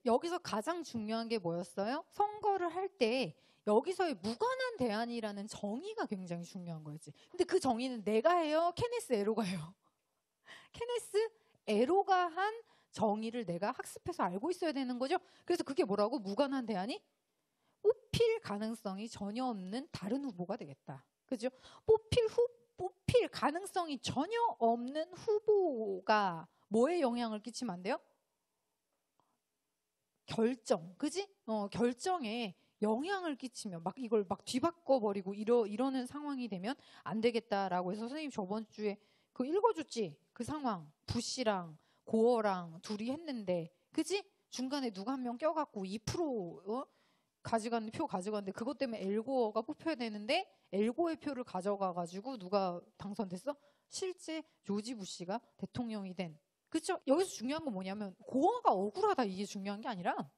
여기서 가장 중요한 게 뭐였어요? 선거를 할 때 여기서의 무관한 대안이라는 정의가 굉장히 중요한 거였지. 근데 그 정의는 내가 해요? 케네스 에로가 해요? 케네스 에로가 한 정의를 내가 학습해서 알고 있어야 되는 거죠. 그래서 그게 뭐라고? 무관한 대안이 뽑힐 가능성이 전혀 없는 다른 후보가 되겠다. 그죠? 뽑힐 가능성이 전혀 없는 후보가 뭐에 영향을 끼치면 안 돼요? 결정, 그지? 결정에 영향을 끼치면 막 이걸 막 뒤바꿔버리고 이러는 상황이 되면 안 되겠다라고 해서 선생님 저번 주에 그 읽어줬지? 그 상황. 부시랑 고어랑 둘이 했는데, 그지? 중간에 누가 한 명 껴갖고 2% 표 가져갔는데 그것 때문에 엘고어가 뽑혀야 되는데 엘고의 표를 가져가가지고 누가 당선됐어? 실제 조지 부시가 대통령이 된. 그렇죠? 여기서 중요한 건 뭐냐면 고어가 억울하다 이게 중요한 게 아니라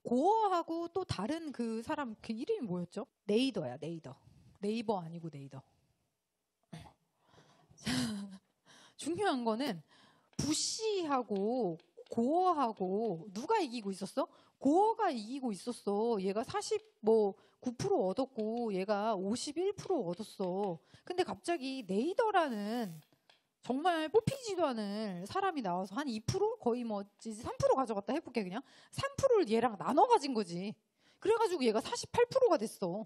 고어하고 또 다른 그 사람 그 이름이 뭐였죠? 네이더야 네이더. 네이버 아니고 네이더. 중요한 거는 부시하고 고어하고 누가 이기고 있었어? 고어가 이기고 있었어. 얘가 9% 얻었고 얘가 51% 얻었어. 근데 갑자기 네이더라는 정말 뽑히지도 않은 사람이 나와서 한 2%? 거의 3% 가져갔다 해볼게 그냥. 3%를 얘랑 나눠 가진 거지. 그래가지고 얘가 48%가 됐어.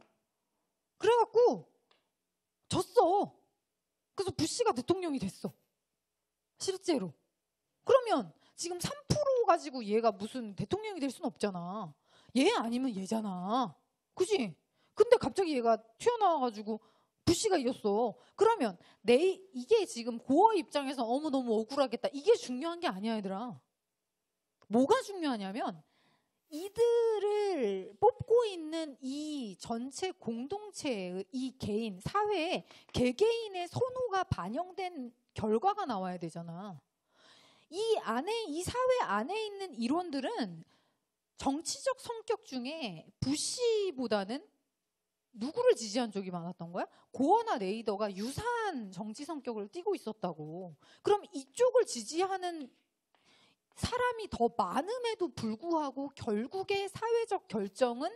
그래갖고 졌어. 그래서 부시가 대통령이 됐어. 실제로. 그러면 지금 3% 가지고 얘가 무슨 대통령이 될 수는 없잖아. 얘 아니면 얘잖아. 그지? 근데 갑자기 얘가 튀어나와가지고 부시가 이겼어. 그러면 이게 지금 고어 입장에서 너무 억울하겠다. 이게 중요한 게 아니야, 얘들아. 뭐가 중요하냐면 이들을 뽑고 있는 이 전체 공동체의 이 개인, 사회에 개개인의 선호가 반영된 결과가 나와야 되잖아. 이 사회 안에 있는 이론들은 정치적 성격 중에 부시보다는 누구를 지지한 쪽이 많았던 거야? 고어나 네이더가 유사한 정치 성격을 띠고 있었다고. 그럼 이쪽을 지지하는 사람이 더 많음에도 불구하고 결국의 사회적 결정은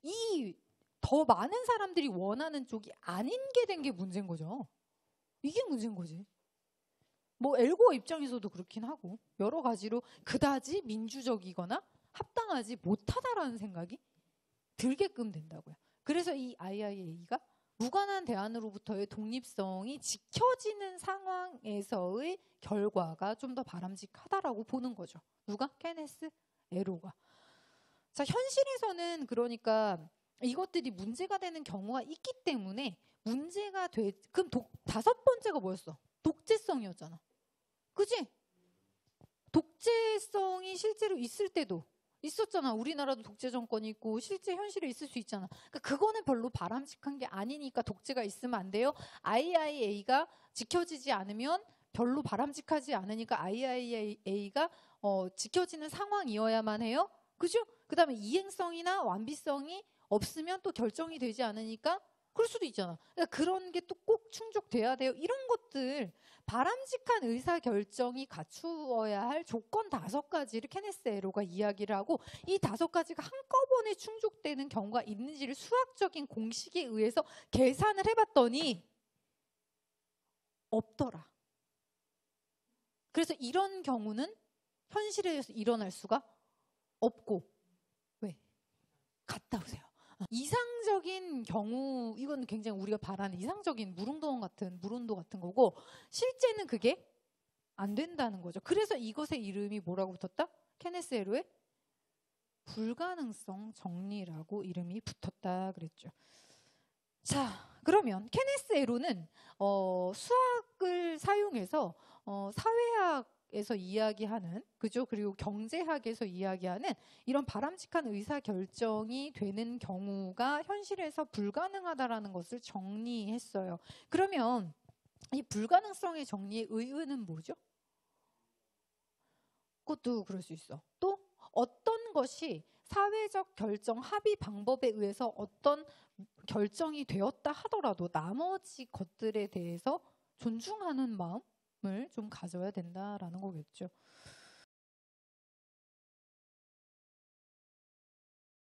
이 더 많은 사람들이 원하는 쪽이 아닌 게 된 게 문제인 거죠. 이게 문제인 거지. 엘고어 입장에서도 그렇긴 하고 여러 가지로 그다지 민주적이거나 합당하지 못하다라는 생각이 들게끔 된다고요. 그래서 이 IIA가 무관한 대안으로부터의 독립성이 지켜지는 상황에서의 결과가 좀 더 바람직하다라고 보는 거죠. 누가? 케네스 에로가. 자, 현실에서는 그러니까 이것들이 문제가 되는 경우가 있기 때문에 문제가 그럼 다섯 번째가 뭐였어? 독재성이었잖아. 그지? 독재성이 실제로 있을 때도 있었잖아. 우리나라도 독재 정권이 있고 실제 현실에 있을 수 있잖아. 그러니까 그거는 별로 바람직한 게 아니니까 독재가 있으면 안 돼요. IIA가 지켜지지 않으면 별로 바람직하지 않으니까 IIA가 지켜지는 상황이어야만 해요. 그죠? 그 다음에 이행성이나 완비성이 없으면 또 결정이 되지 않으니까 그럴 수도 있잖아. 그러니까 그런 게 또 꼭 충족돼야 돼요. 이런 것들 바람직한 의사결정이 갖추어야 할 조건 5가지를 케네스 에로가 이야기를 하고 이 5가지가 한꺼번에 충족되는 경우가 있는지를 수학적인 공식에 의해서 계산을 해봤더니 없더라. 그래서 이런 경우는 현실에서 일어날 수가 없고 왜? 갔다 오세요. 이상적인 경우 이건 굉장히 우리가 바라는 이상적인 물운동 같은 거고 실제는 그게 안 된다는 거죠. 그래서 이것의 이름이 뭐라고 붙었다? 케네스 에로의 불가능성 정리라고 이름이 붙었다 그랬죠. 자, 그러면 케네스 에로는 수학을 사용해서 사회학에서 이야기하는 그죠? 그리고 경제학에서 이야기하는 이런 바람직한 의사결정이 되는 경우가 현실에서 불가능하다라는 것을 정리했어요. 그러면 이 불가능성의 정리의 의의는 뭐죠? 그것도 그럴 수 있어. 또 어떤 것이 사회적 결정 합의 방법에 의해서 어떤 결정이 되었다 하더라도 나머지 것들에 대해서 존중하는 마음을 좀 가져야 된다라는 거겠죠.